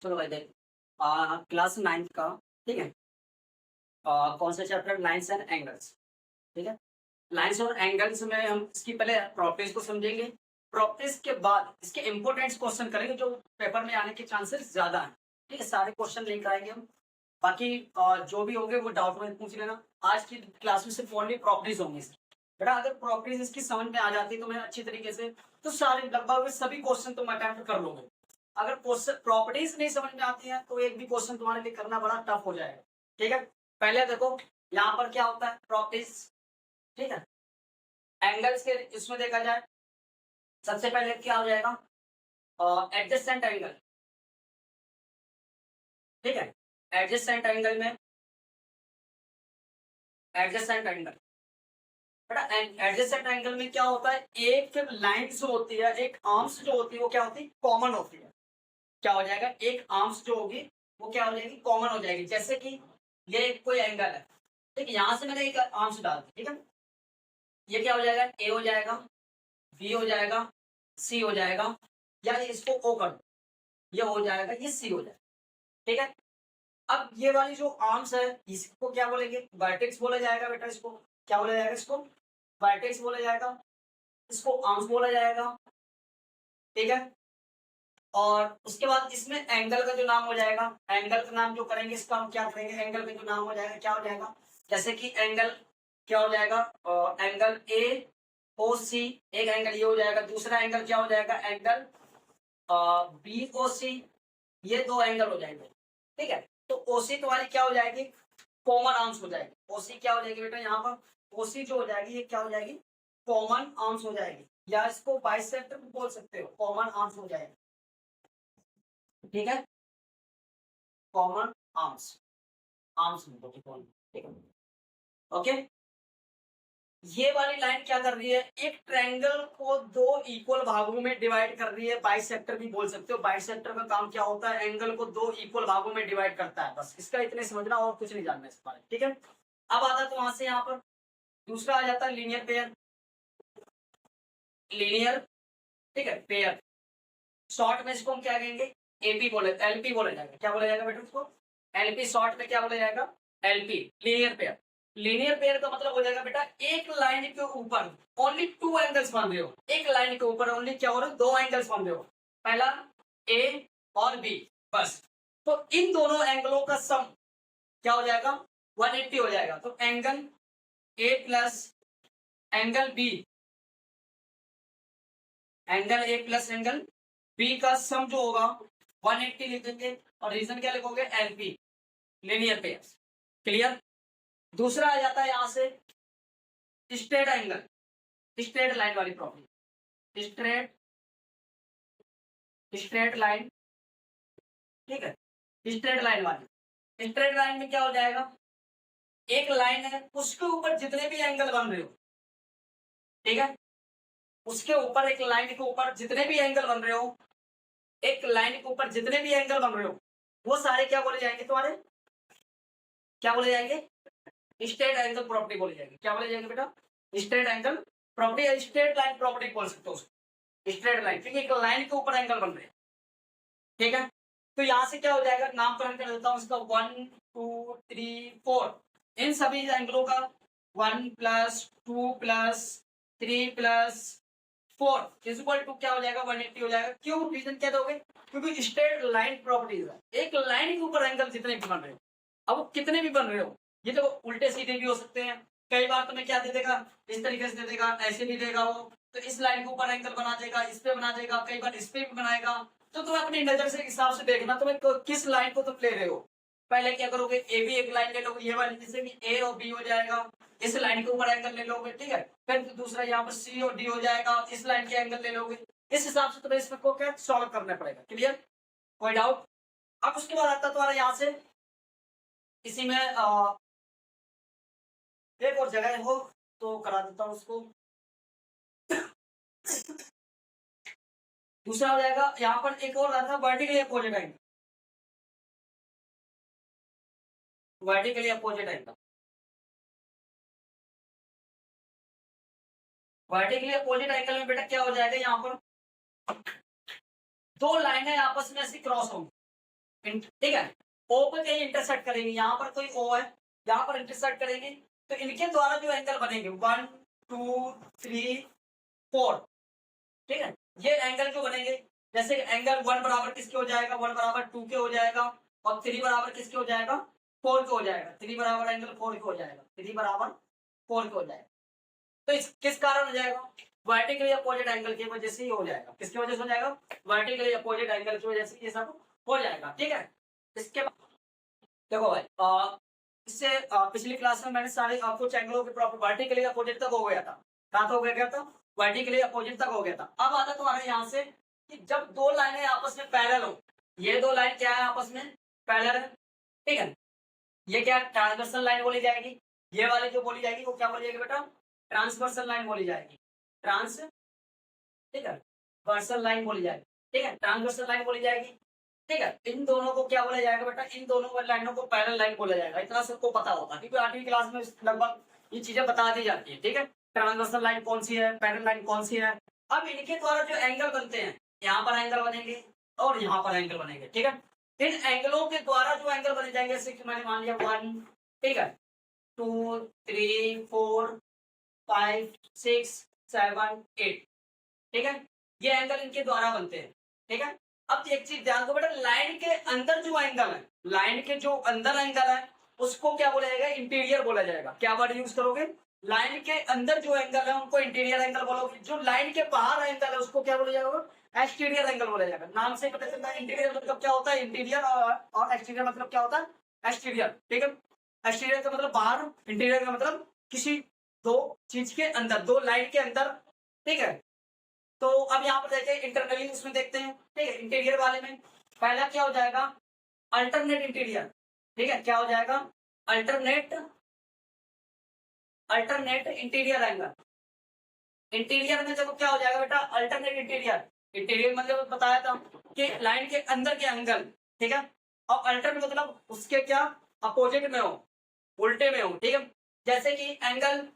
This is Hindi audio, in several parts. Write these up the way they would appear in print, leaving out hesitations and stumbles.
चलो भाई देख, क्लास 9th का, ठीक है। कौन सा चैप्टर? लाइन्स एंड एंगल्स, ठीक है। लाइन्स और एंगल्स में हम इसकी पहले प्रॉपर्टीज को समझेंगे। प्रॉपर्टीज के बाद इसके इंपॉर्टेंट क्वेश्चन करेंगे जो पेपर में आने के चांसेस ज्यादा हैं, ठीक है। सारे क्वेश्चन लेकर आएंगे हम। बाकी जो भी होंगे वो डाउट में पूछ लेना। आज की क्लास में सिर्फ ओनली प्रॉपर्टीज होंगी इसकी। बेटा अगर प्रॉपर्टीज इसकी समझ में आ जाती है तो मैं अच्छी तरीके से, तो सारे लगभग सभी क्वेश्चन तुम अटेम्प्ट कर लोगे। अगर क्वेश्चन प्रॉपर्टीज नहीं समझ में आती है तो एक भी क्वेश्चन तुम्हारे लिए करना बड़ा टफ हो जाएगा, ठीक है। पहले देखो यहाँ पर क्या होता है, प्रॉपर्टीज, ठीक है। एंगल्स के इसमें देखा जाए, सबसे पहले क्या हो जाएगा, एडजस्टेंट एंगल, ठीक है। एडजस्टेंट एंगल में, एडजस्टेंट एंगल, बेटा एडजस्टेंट एंगल में क्या होता है, एक लाइन जो होती है, एक आर्म्स जो होती है वो क्या होती है, कॉमन होती है। क्या हो जाएगा, एक आर्म्स जो होगी वो क्या हो जाएगी, कॉमन हो जाएगी। जैसे कि ये कोई एंगल है, ठीक है। यहां से मैंने एक आर्म्स डाल दी, ठीक है। ये क्या हो जाएगा, ए हो जाएगा, बी हो जाएगा, सी हो जाएगा, या इसको ओ कर दो, ये हो जाएगा, ये सी हो जाएगा, ठीक है। अब ये वाली जो आर्म्स है इसको क्या बोलेंगे, वर्टेक्स बोला जाएगा। बेटा इसको क्या बोला जाएगा, इसको वर्टेक्स बोला जाएगा, इसको आर्म्स बोला जाएगा, ठीक है। और उसके बाद इसमें एंगल का जो नाम हो जाएगा, एंगल का नाम जो करेंगे इसका हम क्या करेंगे, एंगल का जो नाम हो जाएगा क्या हो जाएगा, जैसे कि एंगल क्या हो जाएगा, एंगल ए ओ सी, एक एंगल ये हो जाएगा। दूसरा एंगल क्या हो जाएगा, एंगल बी ओ सी, ये दो एंगल हो जाएंगे, ठीक है। तो ओसी तुम्हारी क्या हो जाएगी, कॉमन आर्म्स हो जाएगी। ओसी क्या हो जाएगी बेटा, यहाँ पर ओसी जो हो जाएगी ये क्या हो जाएगी, कॉमन आर्म्स हो जाएगी, या इसको बाइसेक्टर भी बोल सकते हो, कॉमन आर्म्स हो जाएगी, ठीक है। कॉमन आर्म्स, आर्म्स ठीक है, ओके। ये वाली लाइन क्या कर रही है, एक ट्रायंगल को दो इक्वल भागों में डिवाइड कर रही है। बाइसेक्टर भी बोल सकते हो। बाइसेक्टर का काम क्या होता है, एंगल को दो इक्वल भागों में डिवाइड करता है। बस इसका इतने समझना और कुछ नहीं जानना इस बारे में, ठीक है। अब आता तो वहां से यहाँ पर दूसरा आ जाता है लीनियर पेयर, लीनियर, ठीक है, पेयर। शॉर्ट में इसको हम क्या कहेंगे, एपी बोले, एलपी बोला जाएगा। क्या बोला जाएगा बेटा इसको, एलपी। शॉर्ट में क्या बोला जाएगा, LP, linear pair. Linear pair का मतलब हो जाएगा बेटा, एक लाइन के ऊपर ओनली टू एंगल्स बन रहे हो। एक लाइन के ऊपर ओनली क्या हो रहा है, दो एंगल्स बन रहे हो। पहला ए और बी, बस। तो इन दोनों एंगलों का सम क्या हो जाएगा, 180 हो जाएगा। तो angle A plus angle B, angle A plus angle B का सम जो होगा 180 लिख देंगे। और रीजन क्या लिखोगे, एलपी, लीनियर पेयर। क्लियर। दूसरा आ जाता है यहां से स्ट्रेट एंगल, स्ट्रेट लाइन वाली प्रॉपर्टी, स्ट्रेट, स्ट्रेट लाइन, ठीक है। स्ट्रेट लाइन वाली, स्ट्रेट लाइन में क्या हो जाएगा, एक लाइन है उसके ऊपर जितने भी एंगल बन रहे हो, ठीक है। उसके ऊपर एक लाइन के ऊपर जितने भी एंगल बन रहे हो, एक लाइन के ऊपर जितने भी एंगल बन रहे हो, वो सारे क्या बोले जाएंगे तुम्हारे, क्या बोले जाएंगे, स्ट्रेट एंगल प्रॉपर्टी बोली जाएगी। क्या बोले जाएंगे बेटा, स्ट्रेट एंगल प्रॉपर्टी या स्ट्रेट लाइन प्रॉपर्टी बोल सकते हो उसको। स्ट्रेट लाइन, क्योंकि एक लाइन के ऊपर एंगल बन रहे हैं, ठीक है। तो यहां से क्या हो जाएगा, नामकरण कर देता हूं इसका, 1 2 3 4, इन सभी एंगलों का 1 + 2 + 3 + 4 इक्वल टू क्या हो जाएगा, 180 हो जाएगा। क्यों, रीजन क्या दोगे, क्योंकि स्ट्रेट लाइन प्रॉपर्टीज है। एक लाइन के ऊपर एंगल जितने भी बन रहे हो, अब वो कितने भी बन रहे हो, ये देखो उल्टे सीधे भी हो सकते हैं। कई बार तुम्हें क्या दे देगा, इस तरीके से दे देगा, ऐसे भी देगा वो, तो इस लाइन के ऊपर एंगल बना देगा, इस पे बना देगा, कई बार इस पे भी बनाएगा। तो तुम्हें अपनी नजर से हिसाब से देखना तुम्हें किस लाइन को तुम ले रहे हो। पहले क्या करोगे, ए बी एक लाइन ले लोगे, ये वाली, जैसे कि ए और बी हो जाएगा, इस लाइन के ऊपर एंगल ले लोगे, ठीक है। फिर दूसरा यहाँ पर सी और डी हो जाएगा, इस लाइन के एंगल ले लोगे। इस हिसाब से तुम्हें इसको क्या सॉल्व करना पड़ेगा। क्लियर, कोई डाउट। अब उसके बाद आता तुम्हारा यहाँ से इसी में एक और जगह हो तो करा देता हूँ उसको। दूसरा हो जाएगा यहाँ पर एक और आता है vertically opposite angle, vertically opposite angle. Vertically opposite angle में बेटा क्या हो जाएगा, यहाँ पर दो लाइनें आपस में ऐसी क्रॉस होंगी, ठीक है, ओ पर कहीं इंटरसेक्ट करेंगे, यहाँ पर कोई ओ है, यहाँ पर इंटरसेक्ट करेंगे, तो इनके द्वारा जो एंगल बनेंगे 1 2 3 4, ठीक है, ये एंगल जो बनेंगे, जैसे एंगल 1 बराबर किसके हो जाएगा, 1 बराबर 2 के हो जाएगा, और 3 बराबर किसके हो जाएगा, 4 के हो जाएगा, 3 बराबर एंगल 4 के हो जाएगा, 3 बराबर 4 के हो जाएगा। तो इस किस कारण हो जाएगा, वर्टिकली अपोजिट एंगल की वजह से ही हो जाएगा। किसकी वजह से हो जाएगा, वर्टिकली अपोजिट एंगल की वजह से ये सब हो जाएगा। ठीक है, इसके बाद देखो भाई, इससे पिछली क्लास में मैंने सारे कुछ एंगलों के प्रॉपर वर्टिकली अपोजिट तक हो गया था। कहाँ तक हो गया था, वर्टिकली अपोजिट तक हो गया था। अब आता तुम्हारे यहाँ से कि जब दो लाइनें आपस में पैरेलल हो, ये दो लाइन क्या है, आपस में पैरेलल है, ठीक है, ये क्या ट्रांसवर्सल लाइन बोली जाएगी, ये वाली जो बोली जाएगी वो क्या बोली जाएगी बेटा, ट्रांसवर्सल लाइन बोली जाएगी, ट्रांस, ठीक है, वर्सल लाइन बोली जाएगी, ठीक है, ट्रांसवर्सल लाइन बोली जाएगी, ठीक है। इन दोनों को क्या बोला जाएगा बेटा, इन दोनों लाइनों को पैरेलल लाइन बोला जाएगा। इतना सबको पता होगा क्योंकि 8वीं क्लास में लगभग ये चीजें बता दी जाती है। ठीक है, ट्रांसवर्सल लाइन कौन सी है, पैरेलल लाइन कौन सी है। अब इनके द्वारा जो एंगल बनते हैं, यहाँ पर एंगल बनेंगे और यहाँ पर एंगल बनेंगे, ठीक है। इन एंगलों के द्वारा जो एंगल बने जाएंगे, जैसे कि मैंने मान लिया 1, ठीक है, 2 3 4 5 6 7 8, ठीक है, ये एंगल इनके द्वारा बनते हैं। ठीक है, अब एक चीज ध्यान दो बेटा, लाइन के अंदर जो एंगल है, लाइन के जो अंदर एंगल है उसको क्या बोला जाएगा, इंटीरियर बोला जाएगा। क्या वर्ड यूज करोगे, लाइन के अंदर जो एंगल है उनको इंटीरियर एंगल बोलोगे, जो लाइन के बाहर एंगल है उसको क्या बोला जाएगा, एक्सटीरियर एंगल बोला जाएगा। नाम से पता चलता है इंटीरियर मतलब क्या होता है, इंटीरियर, और एक्सटीरियर मतलब क्या होता है, एक्सटीरियर। ठीक है, एक्सटीरियर का मतलब बाहर, इंटीरियर का मतलब किसी दो चीज के अंदर, दो लाइन के अंदर। ठीक है, तो अब यहाँ पर देखते हैं इंटरनली, उसमें देखते हैं। ठीक है, इंटीरियर वाले में पहला क्या हो जाएगा, अल्टरनेट इंटीरियर। ठीक है, क्या हो जाएगा, alternate, alternate interior angle. Interior में देखो क्या हो जाएगा बेटा, अल्टरनेट इंटीरियर। इंटीरियर मतलब बताया था कि लाइन के अंदर के एंगल, ठीक है, और अल्टरनेट मतलब उसके क्या अपोजिट में हो, उल्टे में हो। ठीक है, जैसे कि एंगल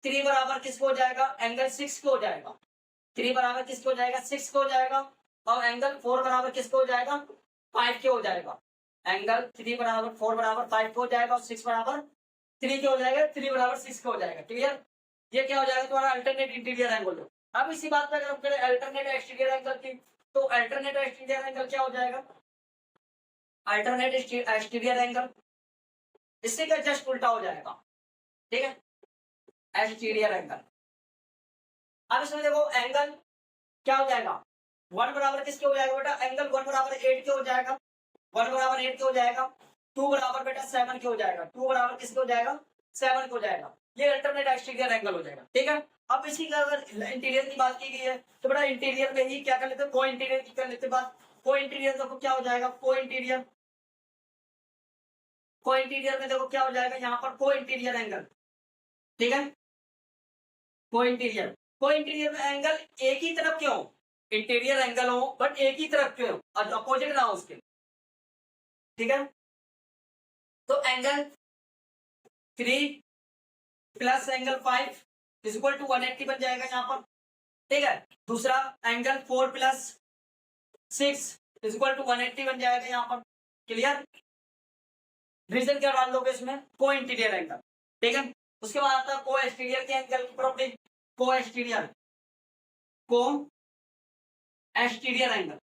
3 बराबर किसको हो जाएगा, एंगल 6 को हो जाएगा। 3 बराबर किसको हो जाएगा, 6 को हो जाएगा, और एंगल 4 बराबर किसको हो जाएगा, 5 के हो जाएगा। एंगल 3 बराबर 4 बराबर 5 के हो जाएगा, और 6 बराबर 3 के हो जाएगा, 3 बराबर 6 के हो जाएगा। क्लियर, ये क्या हो जाएगा तुम्हारा अल्टरनेट इंटीरियर एंगल। अब इसी बात पे अगर हम करें अल्टरनेट एक्सटीरियर एंगल की, तो अल्टरनेट एक्सटीरियर एंगल क्या हो जाएगा, अल्टरनेट एक्सटीरियर एंगल इससे का जस्ट उल्टा हो जाएगा। ठीक है, एक्सटीरियर एंगल। अब इसमें देखो एंगल क्या हो जाएगा, 1 बराबर किसके हो जाएगा बेटा, एंगल 1 बराबर 8 के हो जाएगा, 1 बराबर 8 के हो जाएगा। 2 बराबर बेटा 7 के हो जाएगा, 2 बराबर किसके हो जाएगा, 7 के हो जाएगा। ये अल्टरनेट एक्सटीरियर एंगल हो जाएगा। ठीक है, अब इसी का अगर इंटीरियर की बात की गई है तो बेटा इंटीरियर में ही क्या कर लेते हैं, को इंटीरियर की कर लेते हैं बात। को इंटीरियर देखो क्या हो जाएगा, को इंटीरियर, को इंटीरियर में देखो क्या हो जाएगा, यहाँ पर को इंटीरियर एंगल। ठीक है, को इंटीरियर, को इंटीरियर में एंगल एक ही तरफ क्यों, इंटीरियर एंगल हो बट एक ही तरफ क्यों, अपोजिट ना हो उसके। ठीक है, तो angle 3 plus angle 5 is equal to 180 बन जाएगा यहाँ पर। ठीक है, दूसरा angle 4 plus 6 is equal to 180 बन जाएगा यहाँ पर। क्लियर, रीजन क्या डाल दोगे इसमें, को इंटीरियर एंगल। ठीक है, उसके बाद आता है को एक्सटीरियर के एंगल की प्रॉपर्टी, को एक्सटीरियर, को एक्सटीरियर एंगल,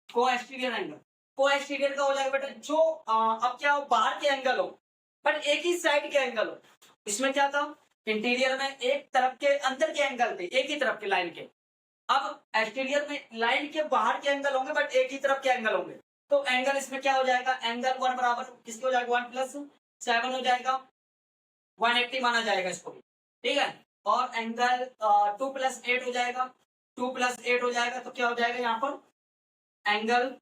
को एक्सटीरियर एंगल, को एक्सटीरियर का हो जाएगा बेटा जो अब क्या हो, बाहर के एंगल हो पर एक ही साइड के एंगल हो। इसमें क्या था, इंटीरियर में एक तरफ के अंदर के एंगल थे, एक ही तरफ के लाइन के। अब एक्सटीरियर में लाइन के बाहर के एंगल होंगे बट एक ही तरफ के एंगल होंगे। तो एंगल इसमें क्या हो जाएगा, एंगल 1 बराबर किसके हो जाएगा, 1 प्लस 7 हो जाएगा, 180 माना जाएगा इसको भी। ठीक है, और एंगल 2 प्लस 8 हो जाएगा, 2 प्लस 8 हो जाएगा, तो क्या हो जाएगा यहाँ पर एंगल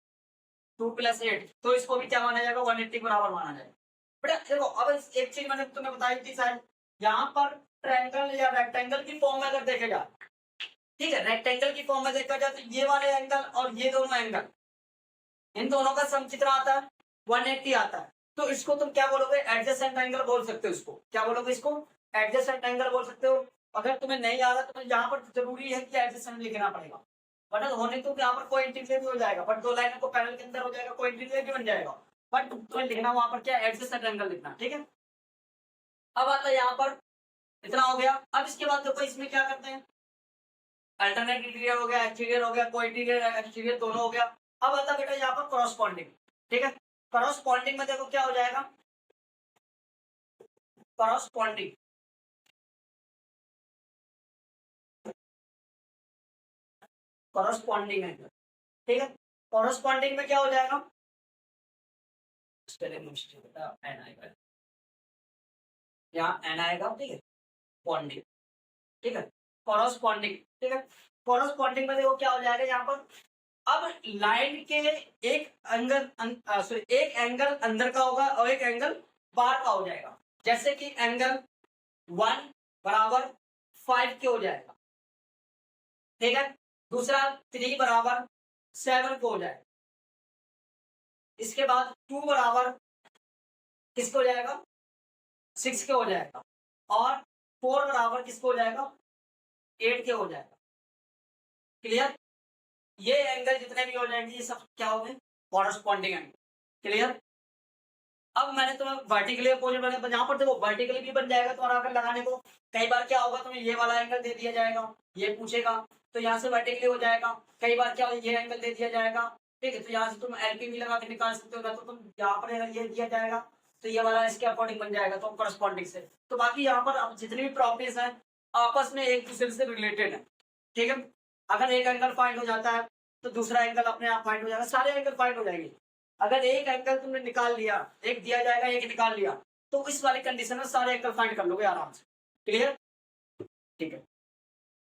2 प्लस 8, तो इसको भी क्या माना जाएगा, 180 बराबर माना जाएगा। बेटा देखो अब एक चीज मैंने तुम्हें बताई थी शायद, यहाँ पर ट्रायंगल या रेक्टेंगल की फॉर्म में अगर देखे जाए, ठीक है, रेक्टेंगल की फॉर्म में देखा जाए तो ये वाले एंगल और ये दोनों एंगल, इन दोनों का सम कितना आता है, 180 आता है। तो इसको तुम क्या बोलोगे, एडजेसेंट एंगल बोल सकते हो। इसको क्या बोलोगे, इसको एडजेसेंट एंगल बोल सकते हो। अगर तुम्हें नहीं आ रहा तो यहाँ पर जरूरी है कि एडजेसेंट लिखना पड़ेगा। बट होने तो यहाँ पर कोई इंटीग्रल भी हो जाएगा, बट दो लाइनों को पैरेलल के अंदर हो जाएगा, कोई इंटीग्रल भी बन जाएगा, बट तुम्हें लिखना वहां पर क्या एडजेसेंट एंगल लिखना, ठीक है। अब आता है यहाँ पर इतना हो गया। अब इसके बाद देखो इसमें क्या करते हैं, अल्टरनेट इंटीरियर हो गया, एक्सटीरियर हो गया, को इंटीरियर एक्सटीरियर दोनों हो गया। अब आता बेटा यहाँ पर करॉस्पॉन्डिंग, ठीक है। करॉस्पॉन्डिंग में देखो क्या हो जाएगा, करॉस्पॉन्डिंग करॉस्पॉन्डिंग है, ठीक है। करॉस्पॉन्डिंग में क्या हो जाएगा, एन आएगा, यहाँ एन आएगा, ठीक है, पॉन्डिंग, ठीक है, कॉरस्पॉन्डिंग, ठीक है। कॉरस्पॉन्डिंग में देखो क्या हो जाएगा यहाँ पर, अब लाइन के एक एंगल सॉरी एक एंगल अंदर का होगा और एक एंगल बाहर का हो जाएगा। जैसे कि एंगल 1 बराबर 5 के हो जाएगा, ठीक है। दूसरा 3 बराबर 7 को हो जाएगा। इसके बाद 2 बराबर किसको हो जाएगा, 6 के हो जाएगा। और 4 बराबर किसको हो जाएगा, 8 के हो जाएगा। क्लियर, ये एंगल जितने भी हो जाएंगे ये सब क्या होंगे, कॉरस्पॉन्डिंग एंगल। क्लियर। अब मैंने तुम्हें वर्टिकली अपोजिट बना, यहाँ पर देखो वर्टिकली भी बन जाएगा तुम्हारा अगर लगाने को। कई बार क्या होगा, तुम्हें ये वाला एंगल दे दिया जाएगा, ये पूछेगा तो यहाँ से वर्टिकली हो जाएगा। कई बार क्या ये एंगल दे दिया जाएगा, ठीक है, तो यहाँ से तुम एलपी भी लगा के निकाल सकते हो, तो तुम यहाँ पर अगर ये दिया जाएगा तो ये वाला इसके अकॉर्डिंग बन जाएगा, तो करस्पॉन्डिंग से। तो बाकी यहाँ पर अब जितनी भी प्रॉपर्टीज है आपस में एक दूसरे से रिलेटेड है, ठीक है। अगर एक एंगल फाइंड हो जाता है तो दूसरा एंगल अपने आप फाइंड हो जाएगा, सारे एंगल फाइंड हो जाएंगे। अगर एक एंगल तुमने निकाल लिया, एक दिया जाएगा एक निकाल लिया, तो इस वाली कंडीशन में सारे एंगल फाइंड कर लोगे आराम से। क्लियर, ठीक है।